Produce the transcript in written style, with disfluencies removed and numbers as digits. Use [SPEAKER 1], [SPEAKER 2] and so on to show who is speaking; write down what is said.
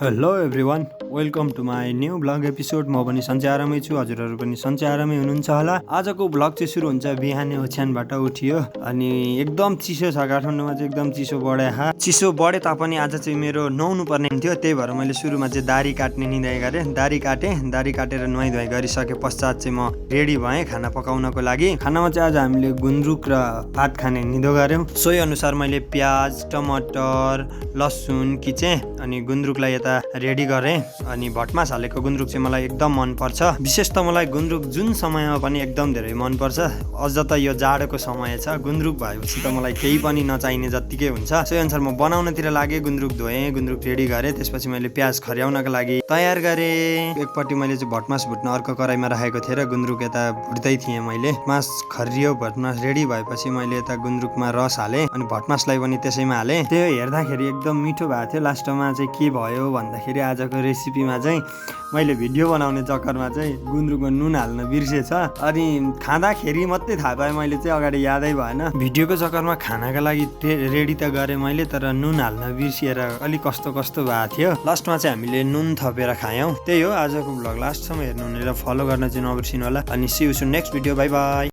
[SPEAKER 1] Hello everyone, welcome to my new blog episode. म पनि सन्चै आरामै छु, हजुरहरू पनि सन्चै आरामै हुनुहुन्छ होला। आजको ब्लग चाहिँ सुरु हुन्छ बिहानै ओछ्यानबाट उठियो अनि एकदम चिसो छ काठमाडौँमा चाहिँ एकदम चिसो बढे तापनि आज चाहिँ मेरो नुहाउनु पर्ने थियो, त्यही भएर मैले सुरुमा चाहिँ दारी काट्ने निधाइ गरेँ। दारी काटेर नुहाइ धुवाइ गरिसके पश्चात चाहिँ म रेडी भएँ खाना पकाउनको लागि। खानामा चाहिँ आज हामीले गुन्द्रुक र भात खाने निधो गऱ्यौँ। सोही अनुसार मैले प्याज, टमाटर, लसुन किचेँ अनि गुन्द्रुकलाई यता रेडी गरेँ। अनि भटमास हालेको गुन्द्रुक चाहिँ मलाई एकदम मनपर्छ। विशेष त मलाई गुन्द्रुक जुन समयमा पनि एकदम धेरै मनपर्छ। अझ त यो जाडोको समय छ, गुन्द्रुक भएपछि त मलाई केही पनि नचाहिने जत्तिकै हुन्छ। सोही अनुसार म बनाउनतिर लागेँ, गुन्द्रुक धोएँ, गुन्द्रुक रेडी गरेँ। त्यसपछि मैले प्याज खर्याउनका लागि तयार गरेँ। एकपट्टि मैले चाहिँ भटमास भुट्न अर्को कराईमा राखेको थिएँ र गुन्द्रुक यता भुट्दै थिएँ मैले। मास खरियो, भटमास रेडी भएपछि मैले यता गुन्द्रुकमा रस हालेँ अनि भटमासलाई पनि त्यसैमा हालेँ। त्यो हेर्दाखेरि एकदम मिठो भएको थियो। लास्टमा चाहिँ के भयो भन्दाखेरि आजको रेसिपीमा चाहिँ मैले भिडियो बनाउने चक्करमा चाहिँ गुन्द्रुकमा नुन हाल्न बिर्सेछ अनि खाँदाखेरि मात्रै थाहा पाएँ मैले चाहिँ, अगाडि यादै भएन। भिडियोको चक्करमा खानाका लागि रेडी त गरेँ मैले, तर नुन हाल्न बिर्सिएर अलिक कस्तो भएको थियो। लास्टमा चाहिँ हामीले नुन थपेर खायौँ। त्यही हो आजको भ्लग। लास्टसम्म हेर्नु हुने र फलो गर्न चाहिँ नबिर्सिनु होला। अनि see you soon next video. Bye by.